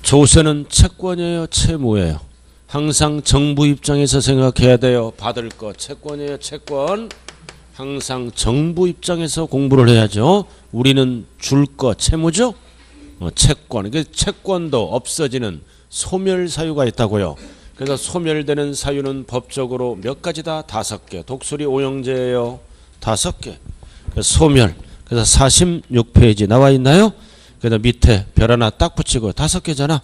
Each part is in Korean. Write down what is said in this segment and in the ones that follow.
조세는 채권이에요, 채무예요? 항상 정부 입장에서 생각해야 돼요. 받을 거 채권이에요, 채권? 항상 정부 입장에서 공부를 해야죠. 우리는 줄 거 채무죠? 채권. 그 채권도 없어지는 소멸 사유가 있다고요. 그래서 소멸되는 사유는 법적으로 몇 가지다? 5개. 독수리 오형제예요. 5개. 그래서 소멸. 그래서 46페이지 나와 있나요? 그래서 밑에 별 하나 딱 붙이고 5개잖아.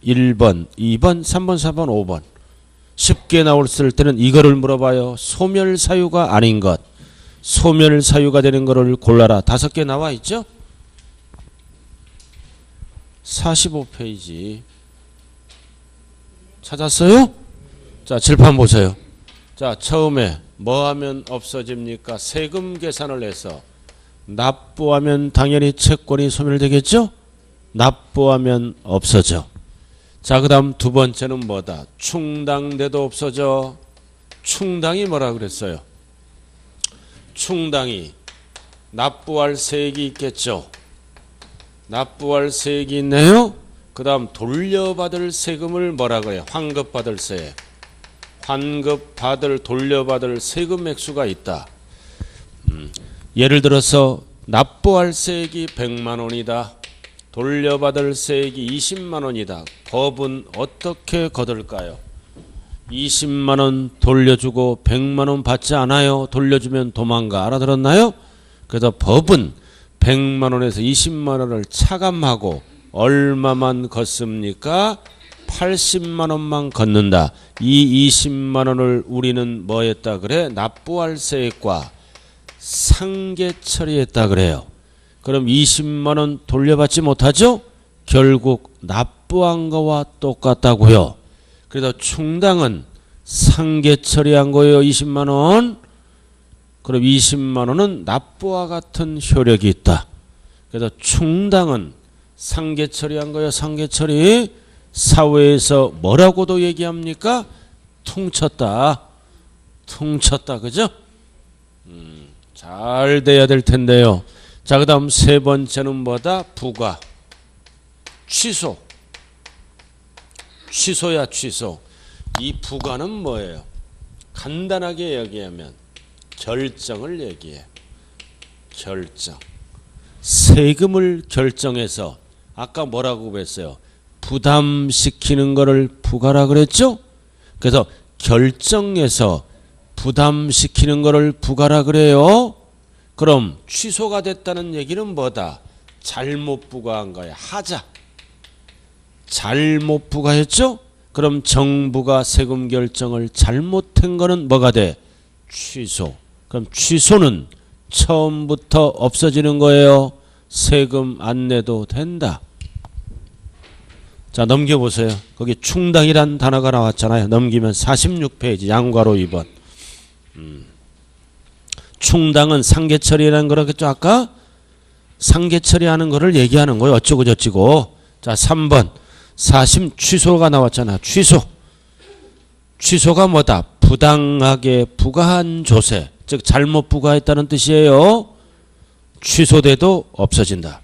1번, 2번, 3번, 4번, 5번. 쉽게 나왔을 때는 이거를 물어봐요. 소멸 사유가 아닌 것. 소멸 사유가 되는 거를 골라라. 5개 나와 있죠? 45페이지. 찾았어요? 자, 칠판 보세요. 자, 처음에 뭐 하면 없어집니까? 세금 계산을 해서 납부하면 당연히 채권이 소멸되겠죠? 납부하면 없어져. 자, 그 다음 두 번째는 뭐다? 충당돼도 없어져. 충당이 뭐라 그랬어요? 충당이 납부할 세액이 있겠죠? 납부할 세액이 있네요? 그 다음 돌려받을 세금을 뭐라 그래요? 환급받을 세액. 환급받을 돌려받을 세금 액수가 있다. 예를 들어서 납부할 세액이 100만 원이다. 돌려받을 세액이 20만 원이다. 법은 어떻게 거둘까요? 20만 원 돌려주고 100만 원 받지 않아요. 돌려주면 도망가. 알아들었나요? 그래서 법은 100만 원에서 20만 원을 차감하고 얼마만 걷습니까? 80만 원만 걷는다. 이 20만 원을 우리는 뭐 했다 그래? 납부할 세액과 상계 처리했다 그래요. 그럼 20만 원 돌려받지 못하죠? 결국 납부한 거와 똑같다고요. 그래서 충당은 상계 처리한 거예요. 20만 원. 그럼 20만 원은 납부와 같은 효력이 있다. 그래서 충당은 상계 처리한 거예요. 상계 처리. 사회에서 뭐라고도 얘기합니까? 퉁쳤다. 퉁쳤다. 그죠? 잘 돼야 될 텐데요. 자, 그 다음 세 번째는 뭐다? 부과. 취소. 취소야, 취소. 이 부과는 뭐예요? 간단하게 얘기하면 결정을 얘기해. 결정. 세금을 결정해서 아까 뭐라고 그랬어요? 부담시키는 거를 부과라 그랬죠? 그래서 결정해서 부담시키는 거를 부과라 그래요. 그럼 취소가 됐다는 얘기는 뭐다? 잘못 부과한 거야. 하자. 잘못 부과했죠? 그럼 정부가 세금 결정을 잘못한 거는 뭐가 돼? 취소. 그럼 취소는 처음부터 없어지는 거예요. 세금 안 내도 된다. 자, 넘겨보세요. 거기 충당이란 단어가 나왔잖아요. 넘기면 46페이지 양괄호 2번. 충당은 상계 처리라는 거라겠죠. 아까 상계 처리하는 거를 얘기하는 거예요. 어쩌고 저쩌고. 자, 3번 40 취소가 나왔잖아. 취소. 취소가 뭐다? 부당하게 부과한 조세. 즉 잘못 부과했다는 뜻이에요. 취소돼도 없어진다.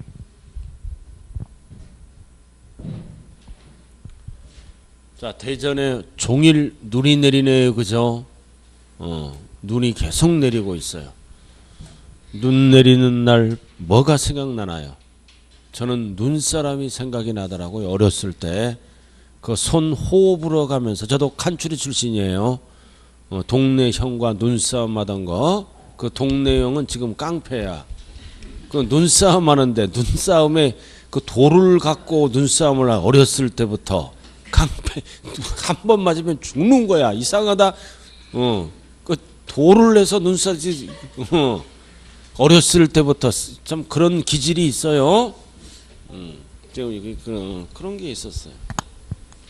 자, 대전에 종일 눈이 내리네요. 그죠? 눈이 계속 내리고 있어요. 눈 내리는 날 뭐가 생각나나요? 저는 눈사람이 생각이 나더라고요. 어렸을 때 그 손 호흡 불어가면서, 저도 칸추리 출신이에요. 동네 형과 눈싸움 하던 거. 그 동네 형은 지금 깡패야. 그 눈싸움 하는데 눈싸움에 그 돌을 갖고 눈싸움을 어렸을 때부터 깡패 한 번 맞으면 죽는 거야. 이상하다. 그 돌을 내서 눈싸지. 어렸을 때부터 참 그런 기질이 있어요. 그런 게 있었어요.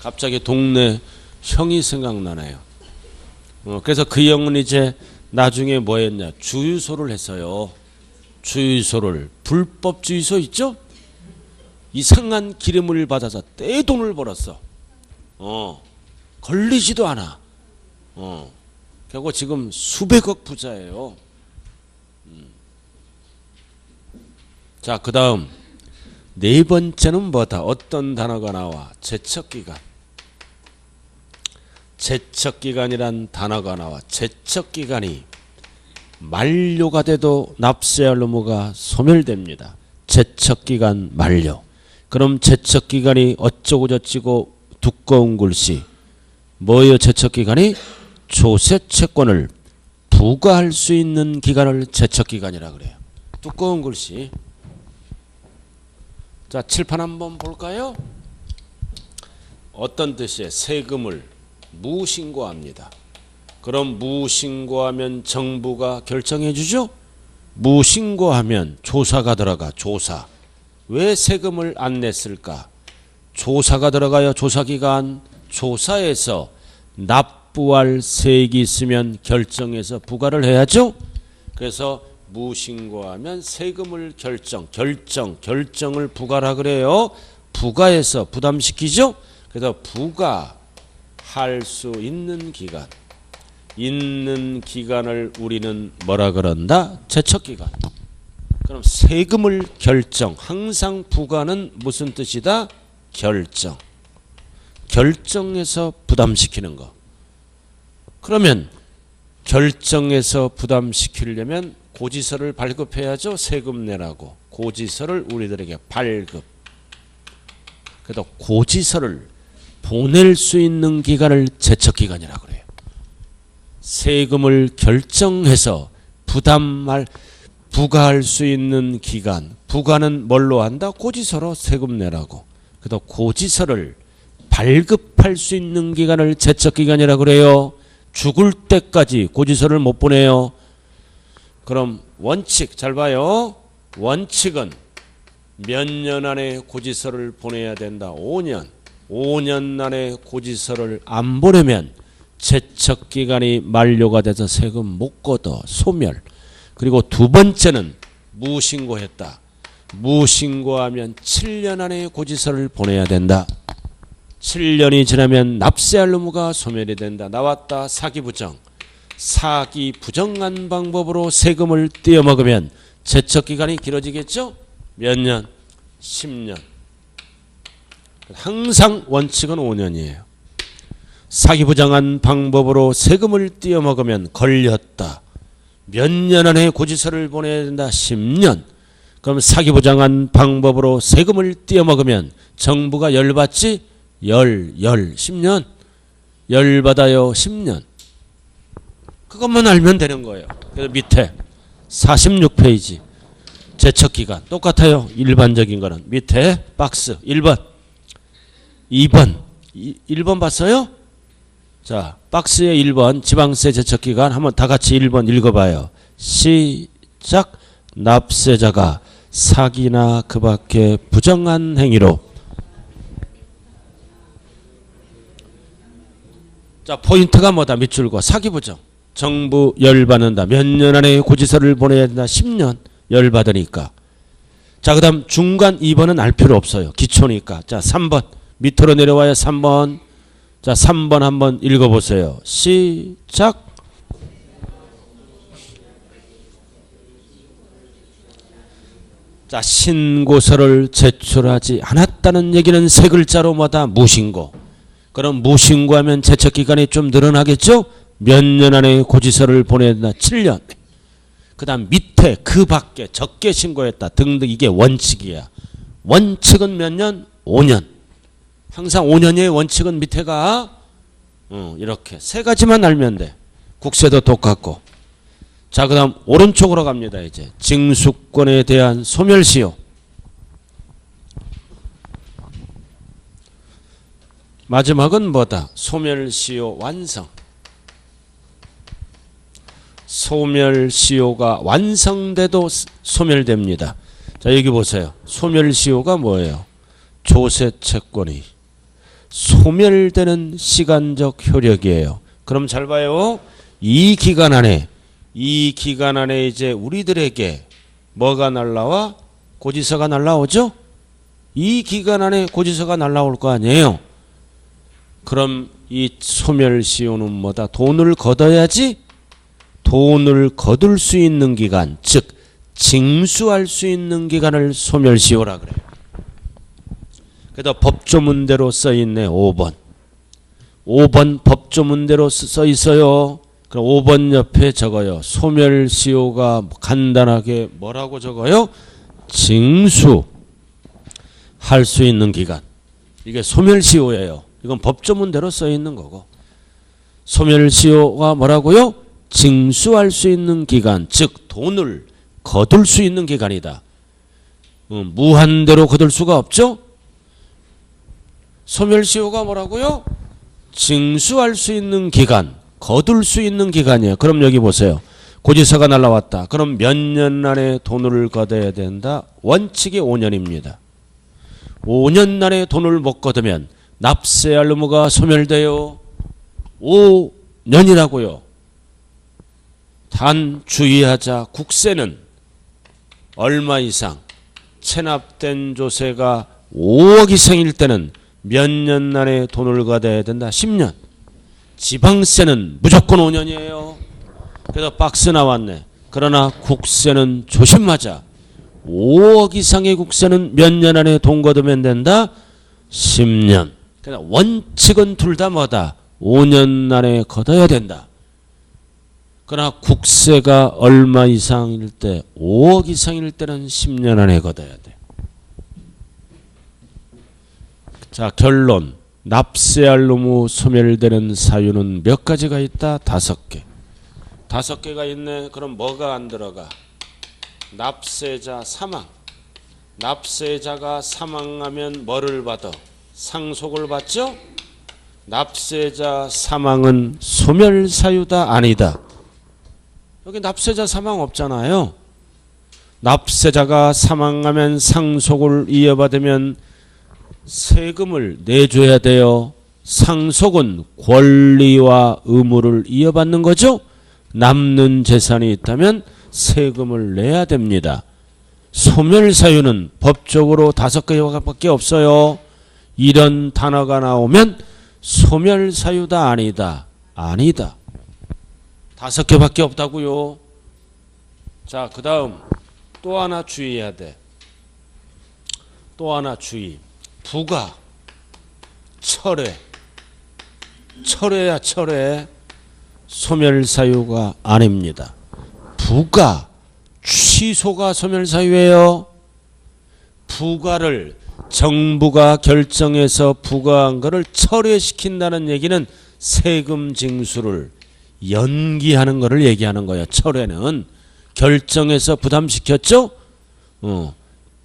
갑자기 동네 형이 생각나네요. 그래서 그 형은 이제 나중에 뭐 했냐? 주유소를 했어요. 주유소를. 불법 주유소 있죠? 이상한 기름을 받아서 떼돈을 벌었어. 걸리지도 않아. 결국 지금 수백억 부자예요. 자, 그 다음 네 번째는 뭐다? 어떤 단어가 나와? 제척기간. 제척기간이란 단어가 나와. 제척기간이 만료가 돼도 납세할 의무가 소멸됩니다. 제척기간 만료. 그럼 제척기간이 어쩌고 저쩌고 두꺼운 글씨. 뭐예요? 제척기간이 조세채권을 부과할 수 있는 기간을 제척기간이라 그래요. 두꺼운 글씨. 자, 칠판 한번 볼까요? 어떤 뜻이에요? 세금을 무신고합니다. 그럼 무신고하면 정부가 결정해 주죠? 무신고하면 조사가 들어가. 조사. 왜 세금을 안 냈을까? 조사가 들어가요. 조사기간. 조사에서 납부할 세액이 있으면 결정해서 부과를 해야죠. 그래서 무신고하면 세금을 결정을 부과라 그래요. 부과해서 부담시키죠. 그래서 부과할 수 있는 기간, 기간을 우리는 뭐라 그런다? 제척기간. 그럼 세금을 항상 부과는 무슨 뜻이다? 결정해서 부담시키는 거. 그러면 결정해서 부담시키려면 고지서를 발급해야죠. 세금 내라고. 고지서를 우리들에게 발급. 그래도 고지서를 보낼 수 있는 기간을 제척기간이라고 그래요. 세금을 결정해서 부과할 수 있는 기간. 부과는 뭘로 한다? 고지서로 세금 내라고. 그래도 고지서를 발급할 수 있는 기간을 제척기간이라고 그래요. 죽을 때까지 고지서를 못 보내요. 그럼 원칙 잘 봐요. 원칙은 몇 년 안에 고지서를 보내야 된다. 5년. 5년 안에 고지서를 안 보내면 제척기간이 만료가 돼서 세금 못 걷어. 소멸. 그리고 두 번째는 무신고했다. 무신고하면 7년 안에 고지서를 보내야 된다. 7년이 지나면 납세할 의무가 소멸이 된다. 나왔다. 사기부정. 사기 부정한 방법으로 세금을 떼어먹으면 제척기간이 길어지겠죠? 몇 년? 10년. 항상 원칙은 5년이에요. 사기 부정한 방법으로 세금을 떼어먹으면 걸렸다. 몇 년 안에 고지서를 보내야 된다. 10년. 그럼 사기 부정한 방법으로 세금을 떼어먹으면 정부가 열받지? 10년. 열받아요. 10년. 그것만 알면 되는 거예요. 그래서 밑에 46페이지 제척기간 똑같아요. 일반적인 거는 밑에 박스 1번 2번 1번 봤어요? 자, 박스에 1번 지방세 제척기간 한번 다 같이 1번 읽어봐요. 시작. 납세자가 사기나 그 밖의 부정한 행위로. 자, 포인트가 뭐다? 밑줄과 사기부정. 정부 열받는다. 몇 년 안에 고지서를 보내야 된다. 10년. 열받으니까. 자, 그 다음 중간 2번은 알 필요 없어요. 기초니까. 자, 3번. 밑으로 내려와요. 3번. 자, 3번 한번 읽어보세요. 시작. 자, 신고서를 제출하지 않았다는 얘기는 세 글자로 뭐다? 무신고. 그럼 무신고하면 제척기간이 좀 늘어나겠죠? 몇 년 안에 고지서를 보내야 된다. 7년. 그 다음 밑에 그 밖에 적게 신고했다 등등. 이게 원칙이야. 원칙은 몇 년? 5년. 항상 5년의 원칙은 밑에가 이렇게 세 가지만 알면 돼. 국세도 똑같고. 자, 그 다음 오른쪽으로 갑니다. 이제 징수권에 대한 소멸시효. 마지막은 뭐다? 소멸시효 완성. 소멸시효가 완성돼도 소멸됩니다. 자, 여기 보세요. 소멸시효가 뭐예요? 조세채권이 소멸되는 시간적 효력이에요. 그럼 잘 봐요. 이 기간 안에 이제 우리들에게 뭐가 날라와? 고지서가 날라오죠? 이 기간 안에 고지서가 날라올 거 아니에요. 그럼 이 소멸시효는 뭐다? 돈을 걷어야지. 돈을 거둘 수 있는 기간, 즉 징수할 수 있는 기간을 소멸시효라 그래요. 그래서 법조문대로 써 있네. 5번. 5번 법조문대로 써 있어요. 그럼 5번 옆에 적어요. 소멸시효가 간단하게 뭐라고 적어요? 징수 할 수 있는 기간. 이게 소멸시효예요. 이건 법조문대로 써 있는 거고. 소멸시효가 뭐라고요? 징수할 수 있는 기간, 즉 돈을 거둘 수 있는 기간이다. 무한대로 거둘 수가 없죠? 소멸시효가 뭐라고요? 징수할 수 있는 기간, 거둘 수 있는 기간이에요. 그럼 여기 보세요. 고지서가 날라왔다. 그럼 몇 년 안에 돈을 거둬야 된다? 원칙이 5년입니다. 5년 안에 돈을 못 거두면 납세할 의무가 소멸돼요. 5년이라고요. 단 주의하자. 국세는 얼마 이상? 체납된 조세가 5억 이상일 때는 몇 년 안에 돈을 거둬야 된다? 10년. 지방세는 무조건 5년이에요. 그래서 박스 나왔네. 그러나 국세는 조심하자. 5억 이상의 국세는 몇 년 안에 돈 거두면 된다? 10년. 그러니까 원칙은 둘 다 뭐다? 5년 안에 거둬야 된다. 그러나 국세가 얼마 이상일 때, 5억 이상일 때는 10년 안에 거둬야 돼. 자, 결론. 납세할 의무 소멸되는 사유는 몇 가지가 있다? 5개. 5개가 있네. 그럼 뭐가 안 들어가? 납세자 사망. 납세자가 사망하면 뭐를 받아? 상속을 받죠? 납세자 사망은 소멸사유다 아니다? 여기 납세자 사망 없잖아요. 납세자가 사망하면 상속을 이어받으면 세금을 내줘야 돼요. 상속은 권리와 의무를 이어받는 거죠. 남는 재산이 있다면 세금을 내야 됩니다. 소멸사유는 법적으로 5개밖에 없어요. 이런 단어가 나오면 소멸사유다 아니다? 아니다. 5개밖에 없다고요. 자, 그 다음 또 하나 주의해야 돼. 또 하나 주의. 부가, 철회. 철회야 철회. 소멸사유가 아닙니다. 부가, 취소가 소멸사유예요. 부가를 정부가 결정해서 부과한 것을 철회시킨다는 얘기는 세금 징수를 연기하는 것을 얘기하는 거예요. 철회는 결정해서 부담시켰죠?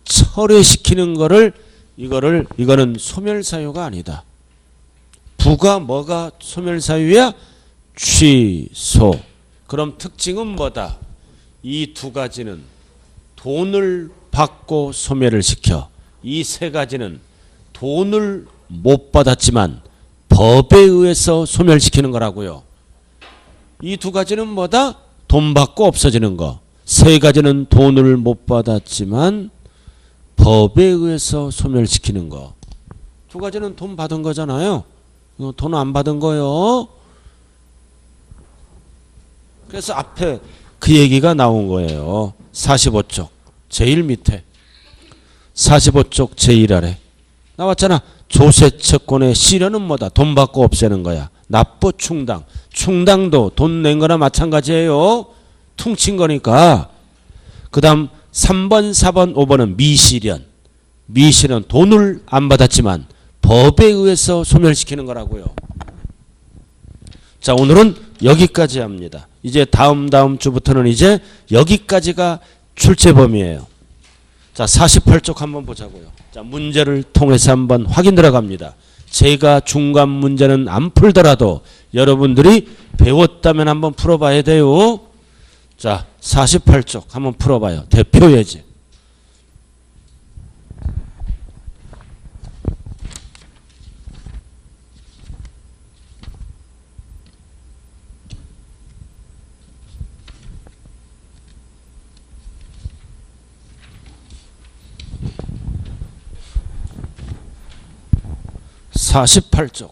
철회시키는 거를 이거는 소멸사유가 아니다. 부가 뭐가 소멸사유야? 취소. 그럼 특징은 뭐다? 이 2가지는 돈을 받고 소멸을 시켜. 이 3가지는 돈을 못 받았지만 법에 의해서 소멸시키는 거라고요. 이 2가지는 뭐다? 돈 받고 없어지는 거. 3가지는 돈을 못 받았지만 법에 의해서 소멸시키는 거. 2가지는 돈 받은 거잖아요. 돈 안 받은 거요. 그래서 앞에 그 얘기가 나온 거예요. 45쪽 제일 밑에 45쪽 제일 아래 나왔잖아. 조세채권의 실현은 뭐다? 돈 받고 없애는 거야. 납부 충당. 충당도 돈 낸 거나 마찬가지예요. 퉁친 거니까. 그 다음 3번, 4번, 5번은 미실현. 미실현 돈을 안 받았지만 법에 의해서 소멸시키는 거라고요. 자, 오늘은 여기까지 합니다. 이제 다음 주부터는 이제 여기까지가 출제 범위예요. 자, 48쪽 한번 보자고요. 자, 문제를 통해서 한번 확인 들어갑니다. 제가 중간 문제는 안 풀더라도 여러분들이 배웠다면 한번 풀어봐야 돼요. 자, 48쪽 한번 풀어봐요. 대표 예제. (48쪽)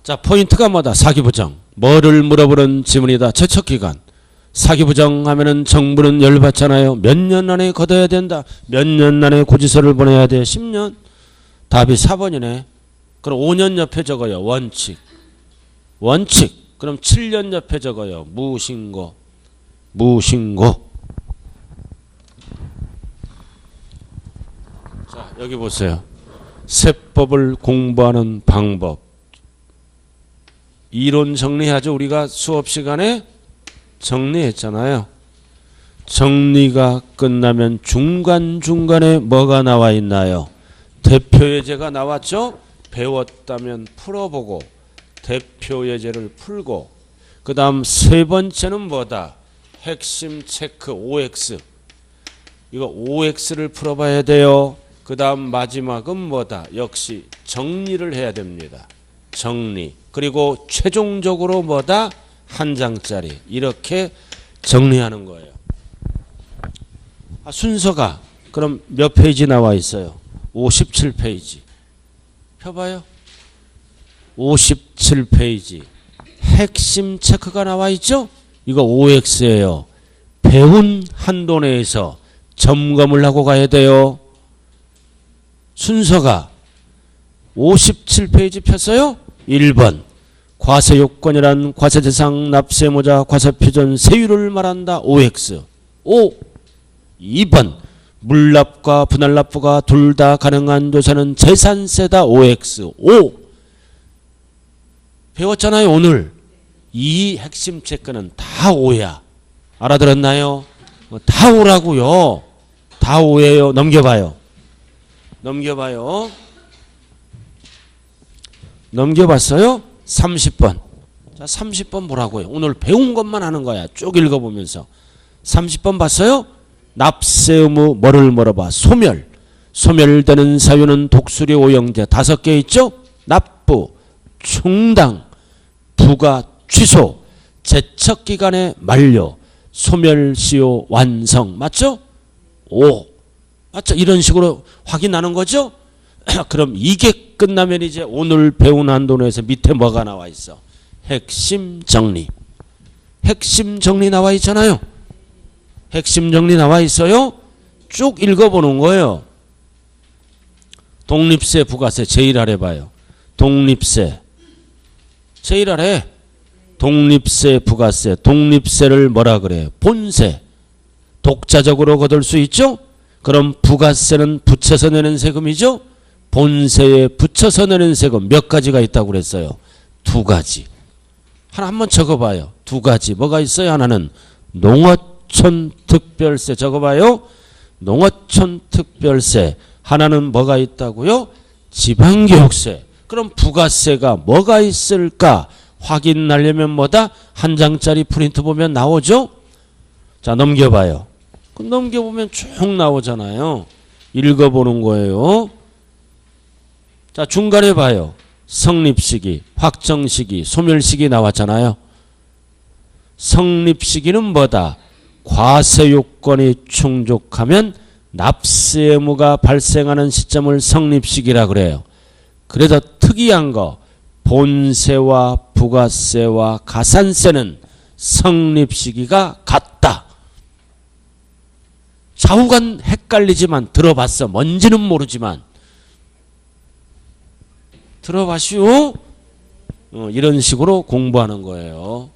자, 포인트가 뭐다? 사기부정. 뭐를 물어보는 지문이다? 제척기간. 사기부정 하면은 정부는 열받잖아요. 몇 년 안에 걷어야 된다. 몇 년 안에 고지서를 보내야 돼. 10년. 답이 4번이네. 그럼 5년 옆에 적어요. 원칙. 원칙. 그럼 7년 옆에 적어요. 무신고. 무신고. 자, 여기 보세요. 세법을 공부하는 방법. 이론 정리하죠. 우리가 수업 시간에 정리했잖아요. 정리가 끝나면 중간중간에 뭐가 나와 있나요? 대표예제가 나왔죠? 배웠다면 풀어보고 대표예제를 풀고 그 다음 세 번째는 뭐다? 핵심 체크 OX. 이거 OX를 풀어봐야 돼요. 그 다음 마지막은 뭐다? 역시 정리를 해야 됩니다. 정리. 그리고 최종적으로 뭐다? 한 장짜리. 이렇게 정리하는 거예요. 순서가 그럼 몇 페이지 나와 있어요? 57페이지. 펴봐요. 57페이지. 핵심 체크가 나와 있죠? 이거 OX예요. 배운 한도 내에서 점검을 하고 가야 돼요. 순서가 57페이지 폈어요? 1번. 과세요건이란 과세대상, 납세모자, 과세표준, 세율을 말한다. OX. 2번. 물납과 분할납부가 둘 다 가능한 조사는 재산세다. OX. 배웠잖아요 오늘. 이 핵심 체크는 다 O야. 알아들었나요? 다 O라고요. 다 O예요. 넘겨봐요. 넘겨봐요. 넘겨봤어요? 30번. 자, 30번 보라고요. 오늘 배운 것만 하는 거야. 쭉 읽어보면서. 30번 봤어요? 납세 의무 뭐를 물어봐? 소멸. 소멸되는 사유는 독수리 오형제 5개 있죠? 납부, 충당, 부과, 취소, 제척기간의 만료, 소멸시효 완성. 맞죠? 맞죠? 이런 식으로 확인하는 거죠? 그럼 이게 끝나면 이제 오늘 배운 한도 내에서 밑에 뭐가 나와 있어? 핵심 정리. 핵심 정리 나와 있잖아요. 핵심 정리 나와 있어요. 쭉 읽어보는 거예요. 독립세, 부가세 제일 아래 봐요. 독립세 제일 아래. 독립세, 부가세. 독립세를 뭐라 그래요? 본세. 독자적으로 거둘 수 있죠? 그럼 부가세는 붙여서 내는 세금이죠? 본세에 붙여서 내는 세금 몇 가지가 있다고 그랬어요? 2가지. 하나 한번 적어봐요. 2가지. 뭐가 있어요? 하나는 농어촌 특별세. 적어봐요. 농어촌 특별세. 하나는 뭐가 있다고요? 지방교육세. 그럼 부가세가 뭐가 있을까? 확인하려면 뭐다? 한 장짜리 프린트 보면 나오죠? 자, 넘겨봐요. 넘겨보면 쭉 나오잖아요. 읽어보는 거예요. 자, 중간에 봐요. 성립시기, 확정시기, 소멸시기 나왔잖아요. 성립시기는 뭐다? 과세요건이 충족하면 납세 의무가 발생하는 시점을 성립시기라 그래요. 그래서 특이한 거 본세와 부가세와 가산세는 성립시기가 같다. 좌우간 헷갈리지만 들어봤어. 뭔지는 모르지만 들어봐시오. 이런 식으로 공부하는 거예요.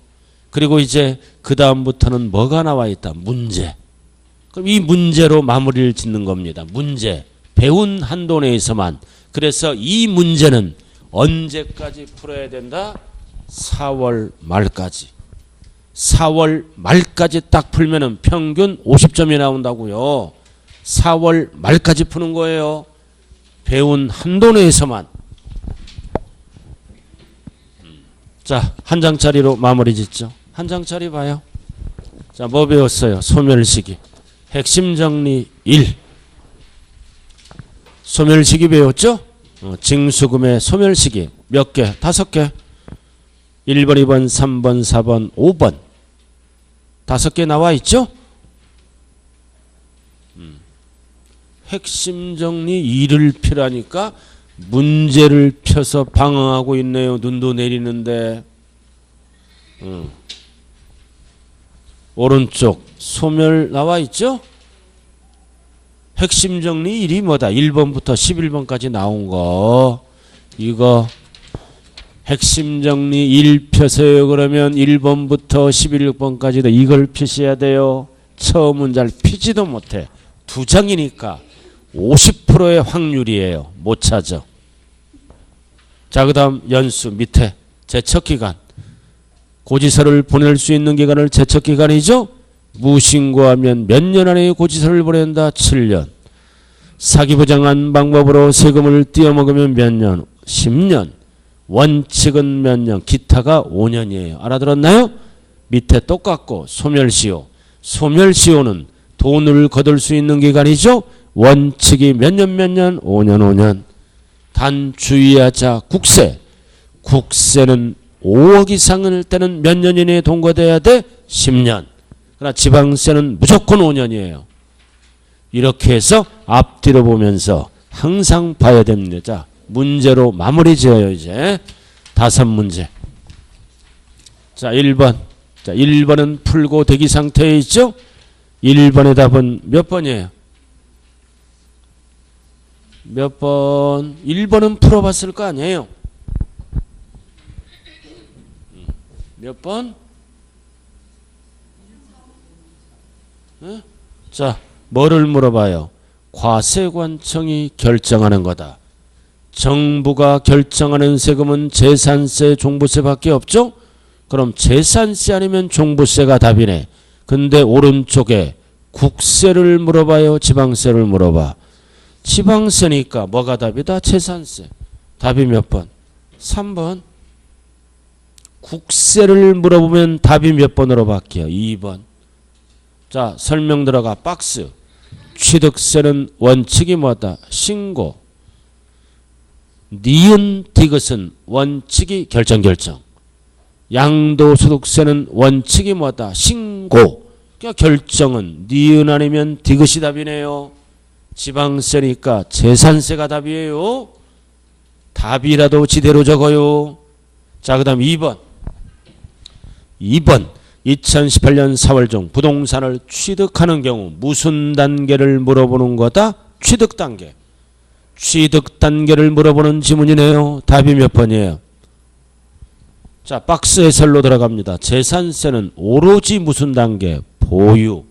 그리고 이제 그 다음부터는 뭐가 나와 있다? 문제. 그럼 이 문제로 마무리를 짓는 겁니다. 문제. 배운 한도 내에서만. 그래서 이 문제는 언제까지 풀어야 된다? 4월 말까지. 4월 말까지 딱 풀면은 평균 50점이 나온다고요. 4월 말까지 푸는 거예요. 배운 한도 내에서만. 자, 한 장짜리로 마무리 짓죠. 한 장짜리 봐요. 자, 뭐 배웠어요? 소멸시기. 핵심 정리 1. 소멸시기 배웠죠? 징수금의 소멸시기 몇 개? 5개. 1번, 2번, 3번, 4번, 5번. 5개 나와 있죠? 핵심 정리 2를 피라니까 문제를 펴서 방황하고 있네요. 눈도 내리는데. 오른쪽 소멸 나와 있죠? 핵심 정리 1이 뭐다? 1번부터 11번까지 나온 거. 이거 핵심 정리 1 펴세요. 그러면 1번부터 11번까지도 이걸 표시해야 돼요. 처음은 잘 피지도 못해. 두 장이니까 50%의 확률이에요. 못 찾아. 자, 그 다음 연수 밑에 제척기간. 고지서를 보낼 수 있는 기간을 제척기간이죠. 무신고하면 몇 년 안에 고지서를 보낸다. 7년. 사기부장한 방법으로 세금을 띄어먹으면 몇 년? 10년. 원칙은 몇 년? 기타가 5년이에요. 알아들었나요? 밑에 똑같고 소멸시효. 소멸시효는 돈을 거둘 수 있는 기간이죠. 원칙이 몇 년 몇 년? 5년 5년. 단 주의하자. 국세. 국세는 5억 이상일 때는 몇 년 이내에 통과돼야 돼? 10년. 그러나 지방세는 무조건 5년이에요. 이렇게 해서 앞뒤로 보면서 항상 봐야 됩니다. 자, 문제로 마무리 지어요. 이제 5문제. 자, 1번. 자, 1번은 풀고 대기 상태에 있죠. 1번의 답은 몇 번이에요? 몇 번? 1번은 풀어봤을 거 아니에요? 몇 번? 네? 자, 뭐를 물어봐요? 과세관청이 결정하는 거다. 정부가 결정하는 세금은 재산세, 종부세밖에 없죠? 그럼 재산세 아니면 종부세가 답이네. 근데 오른쪽에 국세를 물어봐요? 지방세를 물어봐? 지방세니까 뭐가 답이다? 재산세. 답이 몇 번? 3번. 국세를 물어보면 답이 몇 번으로 바뀌어? 2번. 자, 설명 들어가. 박스. 취득세는 원칙이 뭐다? 신고. 니은 디귿은 원칙이 결정. 양도소득세는 원칙이 뭐다? 신고. 그러니까 결정은 니은 아니면 디귿이 답이네요. 지방세니까 재산세가 답이에요. 답이라도 지대로 적어요. 자, 그 다음 2번. 2018년 4월 중 부동산을 취득하는 경우 무슨 단계를 물어보는 거다? 취득 단계. 취득 단계를 물어보는 지문이네요. 답이 몇 번이에요? 자, 박스 해설로 들어갑니다. 재산세는 오로지 무슨 단계? 보유.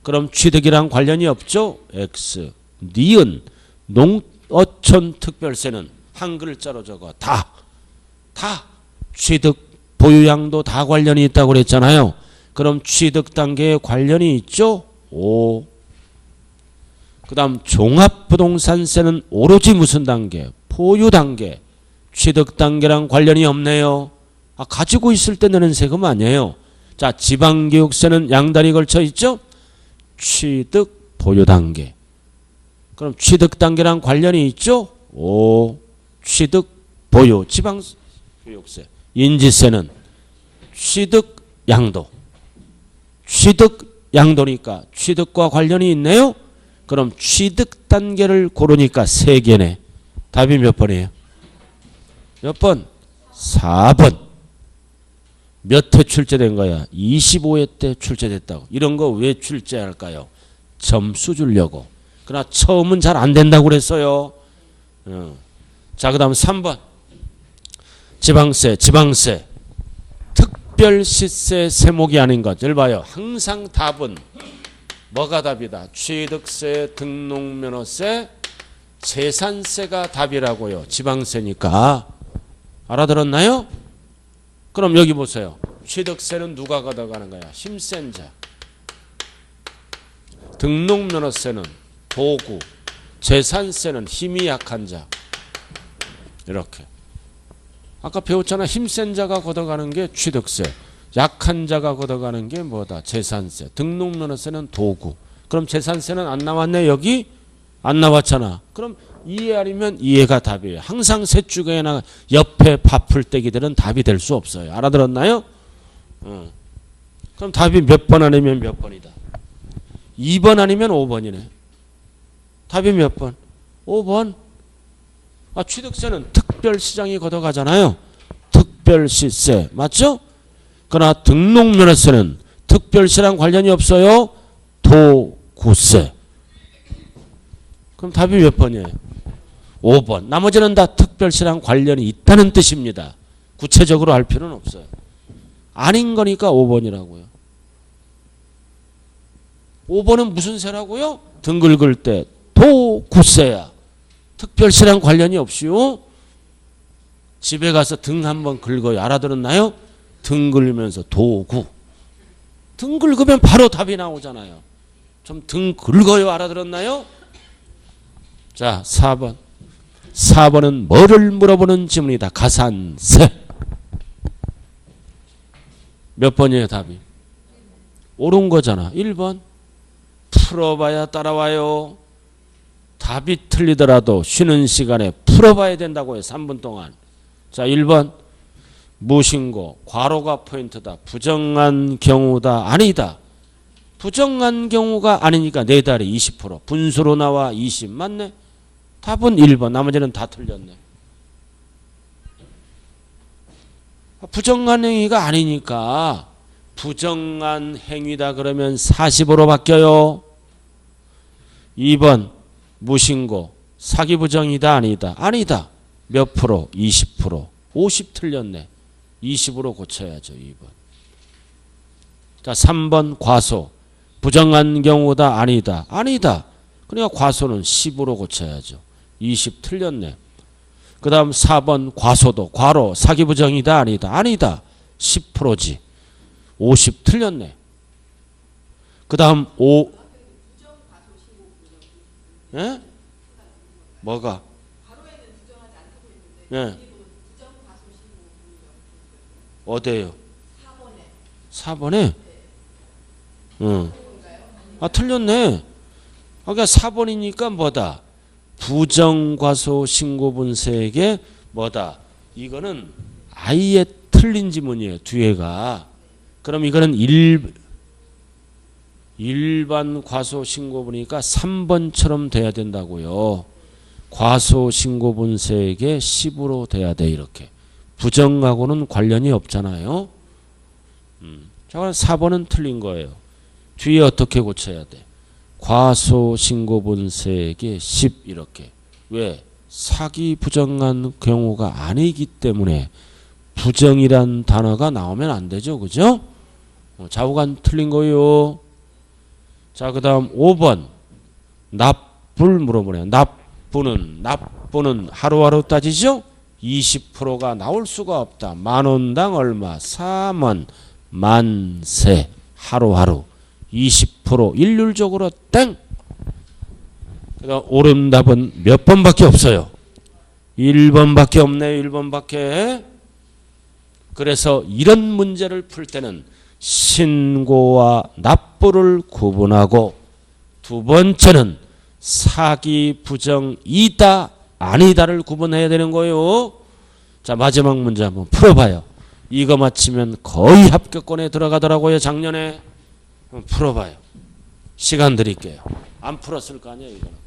그럼 취득이랑 관련이 없죠? X. 니은. 농어촌 특별세는 한 글자로 적어. 다. 취득, 보유양도 다 관련이 있다고 그랬잖아요. 그럼 취득 단계에 관련이 있죠? 5. 그 다음 종합부동산세는 오로지 무슨 단계? 보유 단계. 취득 단계랑 관련이 없네요. 가지고 있을 때 내는 세금 아니에요. 자, 지방교육세는 양다리 걸쳐 있죠? 취득, 보유 단계. 그럼 취득 단계랑 관련이 있죠? 5. 취득, 보유, 지방교육세. 인지세는 취득, 양도. 취득, 양도니까 취득과 관련이 있네요. 그럼 취득 단계를 고르니까 3개네. 답이 몇 번이에요? 몇 번? 4번. 몇 회 출제된 거야? 25회 때 출제됐다고. 이런 거 왜 출제할까요? 점수 주려고. 그러나 처음은 잘 안 된다고 그랬어요. 자, 그 다음 3번. 지방세. 특별시세 세목이 아닌 것을 봐요. 항상 답은 뭐가 답이다? 취득세, 등록면허세, 재산세가 답이라고요. 지방세니까. 알아들었나요? 그럼 여기 보세요. 취득세는 누가 걷어가는 거야? 힘센 자. 등록면허세는 도구. 재산세는 힘이 약한 자. 이렇게. 아까 배웠잖아. 힘센 자가 걷어가는 게 취득세. 약한 자가 걷어가는 게 뭐다? 재산세. 등록면허세는 도구. 그럼 재산세는 안 나왔네. 여기? 안 나왔잖아. 그럼 이해 아니면 이해가 답이에요. 항상 셋 중에 하나 옆에 밥풀떼기들은 답이 될 수 없어요. 알아들었나요? 그럼 답이 몇 번 아니면 몇 번이다? 2번 아니면 5번이네. 답이 몇 번? 5번. 취득세는 특별시장이 걷어가잖아요. 특별시세. 맞죠? 그러나 등록면허세는 특별시랑 관련이 없어요? 도구세. 그럼 답이 몇 번이에요? 5번. 나머지는 다 특별시랑 관련이 있다는 뜻입니다. 구체적으로 할 필요는 없어요. 아닌 거니까 5번이라고요. 5번은 무슨 세라고요? 등 긁을 때 도구세야. 특별시랑 관련이 없이요. 집에 가서 등 한번 긁어요. 알아들었나요? 등 긁으면서 도구. 등 긁으면 바로 답이 나오잖아요. 좀 등 긁어요. 알아들었나요? 자, 4번. 4번은 뭐를 물어보는 질문이다. 가산세. 몇 번이에요, 답이? 옳은 거잖아. 1번. 풀어봐야 따라와요. 답이 틀리더라도 쉬는 시간에 풀어봐야 된다고 해요. 3분 동안. 자, 1번. 무신고. 괄호가 포인트다. 부정한 경우다. 아니다. 부정한 경우가 아니니까 4달에 20%. 분수로 나와 20. 맞네? 답은 1번. 나머지는 다 틀렸네. 부정한 행위가 아니니까 부정한 행위다 그러면 40으로 바뀌어요. 2번. 무신고. 사기 부정이다 아니다. 아니다. 몇 프로? 20%. 50 틀렸네. 20으로 고쳐야죠. 2번. 자, 3번 과소. 부정한 경우다 아니다. 아니다. 그러니까 과소는 10으로 고쳐야죠. 20 틀렸네. 그 다음 4번 과소도. 과로. 사기 부정이다 아니다. 아니다. 10%지. 50 틀렸네. 그 다음 5. 예? 뭐가? 예. 어디에요? 4번에? 응. 아, 틀렸네. 그러니까 4번이니까 뭐다? 부정과소 신고분세에게 뭐다? 이거는 아예 틀린 지문이에요. 뒤에가. 그럼 이거는 일반 과소 신고분이니까 3번처럼 돼야 된다고요. 과소 신고분세에게 10으로 돼야 돼. 이렇게. 부정하고는 관련이 없잖아요. 자, 4번은 틀린 거예요. 뒤에 어떻게 고쳐야 돼? 과소 신고분세에게 10 이렇게. 왜? 사기 부정한 경우가 아니기 때문에 부정이란 단어가 나오면 안 되죠. 그죠? 좌우간 틀린 거요. 자, 그 다음 5번. 납부를 물어보네요. 납부는 하루하루 따지죠? 20%가 나올 수가 없다. 만원당 얼마? 4만 만세. 하루하루. 20% 일률적으로 땡. 그러니까 옳은 답은 몇 번밖에 없어요. 1번밖에 없네요. 1번밖에. 그래서 이런 문제를 풀 때는 신고와 납부를 구분하고 두 번째는 사기 부정이다 아니다를 구분해야 되는 거예요. 자, 마지막 문제 한번 풀어봐요. 이거 맞히면 거의 합격권에 들어가더라고요. 작년에. 한번 풀어봐요. 시간 드릴게요. 안 풀었을 거 아니에요. 이거는.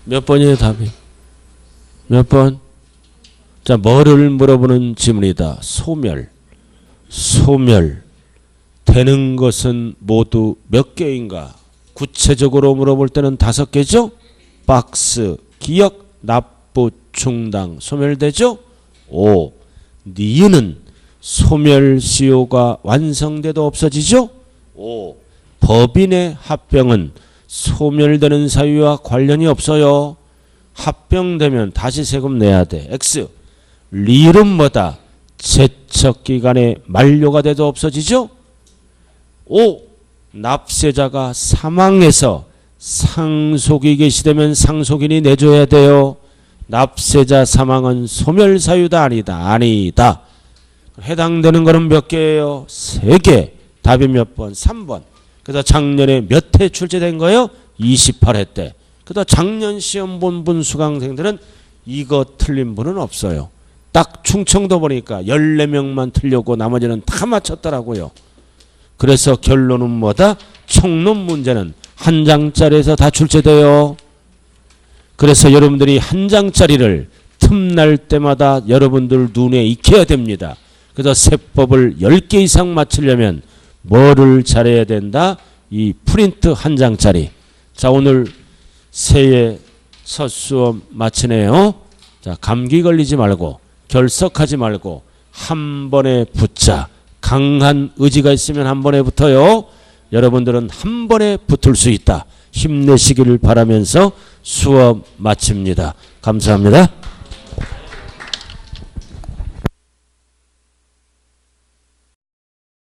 몇 번이에요, 답이? 몇 번? 자, 뭐를 물어보는 질문이다. 소멸. 소멸. 되는 것은 모두 몇 개인가? 구체적으로 물어볼 때는 5개죠? 박스, 기억, 납부, 충당, 소멸되죠? 5. 니은은 소멸시효가 완성돼도 없어지죠? 5. 법인의 합병은 소멸되는 사유와 관련이 없어요. 합병되면 다시 세금 내야 돼. X. 리을은 뭐다? 제척기간에 만료가 돼도 없어지죠? 5. 납세자가 사망해서 상속이 개시되면 상속인이 내줘야 돼요. 납세자 사망은 소멸사유다 아니다? 아니다. 해당되는 거는 몇 개예요? 3개. 답이 몇 번? 3번. 그래서 작년에 몇 회 출제된 거예요? 28회 때. 그다 작년 시험 본 분 수강생들은 이거 틀린 분은 없어요. 딱 충청도 보니까 14명만 틀렸고 나머지는 다 맞췄더라고요. 그래서 결론은 뭐다? 총론 문제는 한 장짜리에서 다 출제돼요. 그래서 여러분들이 한 장짜리를 틈날 때마다 여러분들 눈에 익혀야 됩니다. 그래서 세법을 10개 이상 맞추려면 뭐를 잘해야 된다? 이 프린트 한 장짜리. 자, 오늘 새해 첫 수업 마치네요. 자, 감기 걸리지 말고 결석하지 말고 한 번에 붙자. 강한 의지가 있으면 한 번에 붙어요. 여러분들은 한 번에 붙을 수 있다. 힘내시기를 바라면서 수업 마칩니다. 감사합니다.